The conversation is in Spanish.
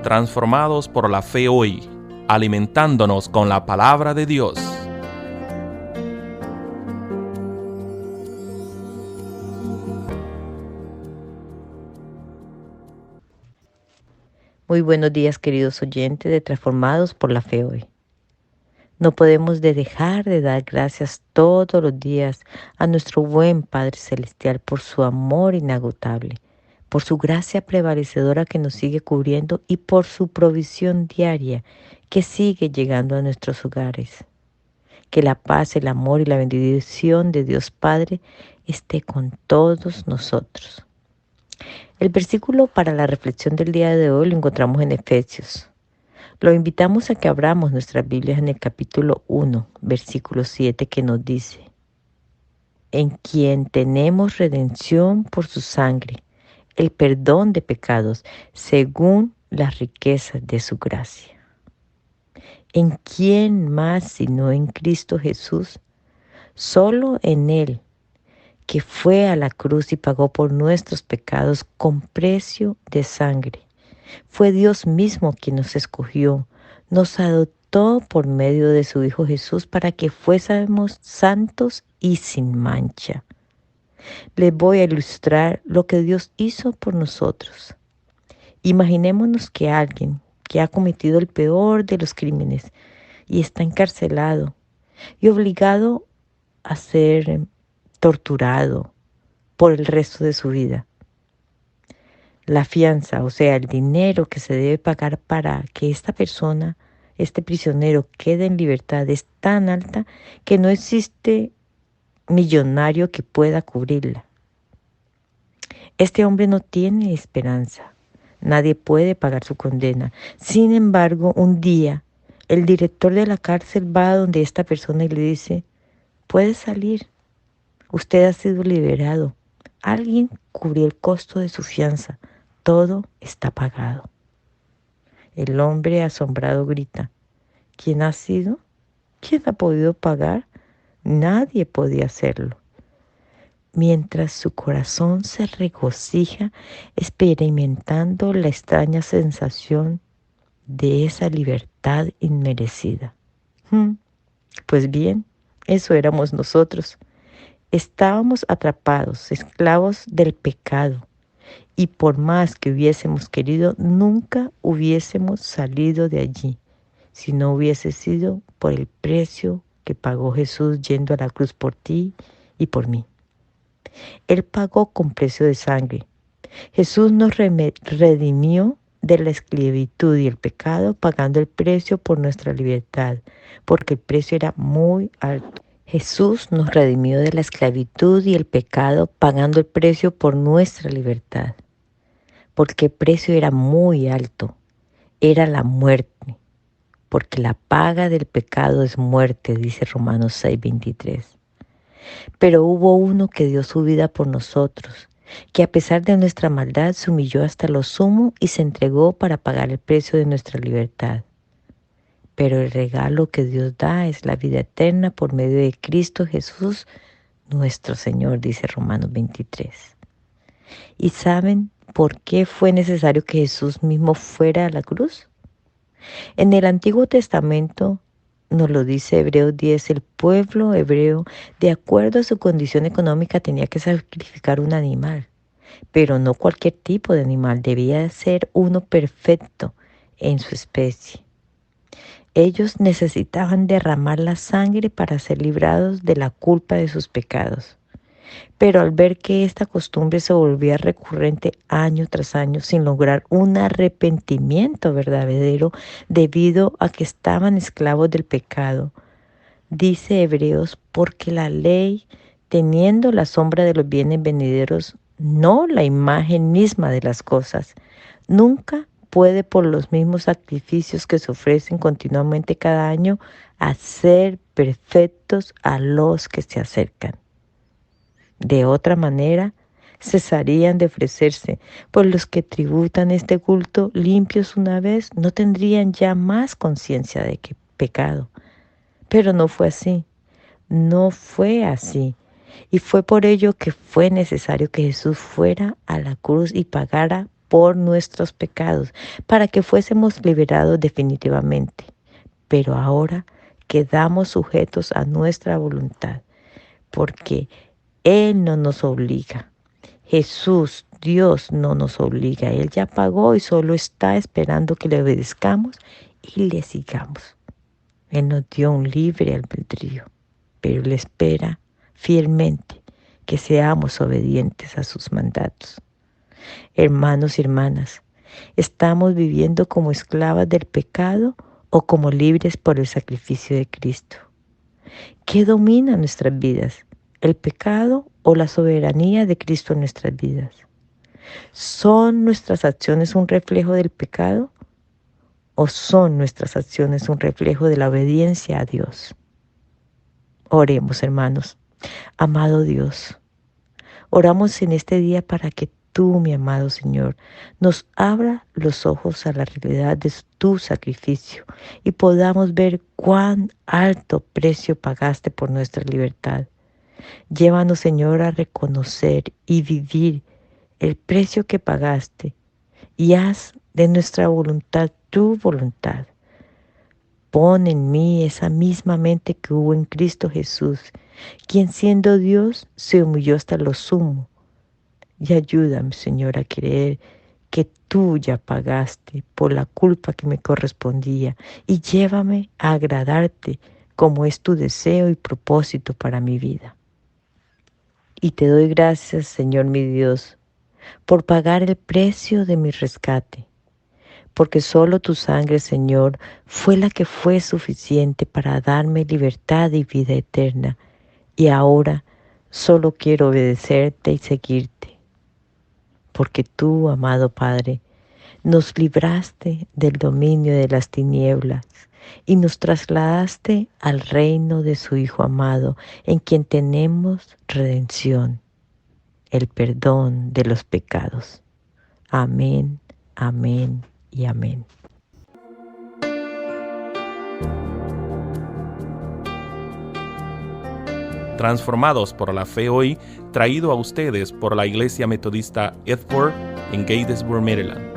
Transformados por la fe hoy, alimentándonos con la palabra de Dios. Muy buenos días, queridos oyentes de Transformados por la Fe hoy. No podemos dejar de dar gracias todos los días a nuestro buen Padre Celestial por su amor inagotable, por su gracia prevalecedora que nos sigue cubriendo y por su provisión diaria que sigue llegando a nuestros hogares. Que la paz, el amor y la bendición de Dios Padre esté con todos nosotros. El versículo para la reflexión del día de hoy lo encontramos en Efesios. Lo invitamos a que abramos nuestras Biblias en el capítulo 1, versículo 7, que nos dice: en quien tenemos redención por su sangre, el perdón de pecados, según las riquezas de su gracia. ¿En quién más sino en Cristo Jesús? Solo en Él, que fue a la cruz y pagó por nuestros pecados con precio de sangre. Fue Dios mismo quien nos escogió, nos adoptó por medio de su Hijo Jesús para que fuésemos santos y sin mancha. Les voy a ilustrar lo que Dios hizo por nosotros. Imaginémonos que alguien que ha cometido el peor de los crímenes y está encarcelado y obligado a ser torturado por el resto de su vida. La fianza, o sea, el dinero que se debe pagar para que esta persona, este prisionero, quede en libertad es tan alta que no existe millonario que pueda cubrirla. Este hombre no tiene esperanza. Nadie puede pagar su condena. Sin embargo, un día, el director de la cárcel va a donde esta persona y le dice: puede salir. Usted ha sido liberado. Alguien cubrió el costo de su fianza. Todo está pagado. El hombre asombrado grita: ¿quién ha sido? ¿Quién ha podido pagar? Nadie podía hacerlo. Mientras su corazón se regocija experimentando la extraña sensación de esa libertad inmerecida. Pues bien, eso éramos nosotros. Estábamos atrapados, esclavos del pecado, y por más que hubiésemos querido, nunca hubiésemos salido de allí, si no hubiese sido por el precio que pagó Jesús yendo a la cruz por ti y por mí. Él pagó con precio de sangre. Jesús nos redimió de la esclavitud y el pecado, pagando el precio por nuestra libertad, porque el precio era muy alto. Jesús nos redimió de la esclavitud y el pecado, pagando el precio por nuestra libertad, porque el precio era muy alto, era la muerte, porque la paga del pecado es muerte, dice Romanos 6:23. Pero hubo uno que dio su vida por nosotros, que a pesar de nuestra maldad se humilló hasta lo sumo y se entregó para pagar el precio de nuestra libertad. Pero el regalo que Dios da es la vida eterna por medio de Cristo Jesús, nuestro Señor, dice Romanos 23. ¿Y saben por qué fue necesario que Jesús mismo fuera a la cruz? En el Antiguo Testamento nos lo dice Hebreos 10, el pueblo hebreo, de acuerdo a su condición económica, tenía que sacrificar un animal, pero no cualquier tipo de animal, debía ser uno perfecto en su especie. Ellos necesitaban derramar la sangre para ser librados de la culpa de sus pecados. Pero al ver que esta costumbre se volvía recurrente año tras año sin lograr un arrepentimiento verdadero debido a que estaban esclavos del pecado, dice Hebreos, porque la ley, teniendo la sombra de los bienes venideros, no la imagen misma de las cosas, nunca puede por los mismos sacrificios que se ofrecen continuamente cada año hacer perfectos a los que se acercan. De otra manera, cesarían de ofrecerse, pues los que tributan este culto limpios una vez no tendrían ya más conciencia de que pecado. Pero no fue así, no fue así. Y fue por ello que fue necesario que Jesús fuera a la cruz y pagara por nuestros pecados, para que fuésemos liberados definitivamente. Pero ahora quedamos sujetos a nuestra voluntad, porque Él no nos obliga. Jesús, Dios, no nos obliga. Él ya pagó y solo está esperando que le obedezcamos y le sigamos. Él nos dio un libre albedrío, pero Él espera fielmente que seamos obedientes a sus mandatos. Hermanos y hermanas, ¿estamos viviendo como esclavas del pecado o como libres por el sacrificio de Cristo? ¿Qué domina nuestras vidas? ¿El pecado o la soberanía de Cristo en nuestras vidas? ¿Son nuestras acciones un reflejo del pecado o son nuestras acciones un reflejo de la obediencia a Dios? Oremos, hermanos. Amado Dios, oramos en este día para que tú, mi amado Señor, nos abra los ojos a la realidad de tu sacrificio y podamos ver cuán alto precio pagaste por nuestra libertad. Llévanos, Señor, a reconocer y vivir el precio que pagaste y haz de nuestra voluntad tu voluntad. Pon en mí esa misma mente que hubo en Cristo Jesús, quien siendo Dios se humilló hasta lo sumo. Y ayúdame, Señor, a creer que tú ya pagaste por la culpa que me correspondía y llévame a agradarte como es tu deseo y propósito para mi vida. Y te doy gracias, Señor mi Dios, por pagar el precio de mi rescate, porque solo tu sangre, Señor, fue la que fue suficiente para darme libertad y vida eterna. Y ahora solo quiero obedecerte y seguirte, porque tú, amado Padre, nos libraste del dominio de las tinieblas y nos trasladaste al reino de su Hijo amado, en quien tenemos redención, el perdón de los pecados. Amén, amén y amén. Transformados por la Fe Hoy, traído a ustedes por la Iglesia Metodista Edford en Gatesburg, Maryland.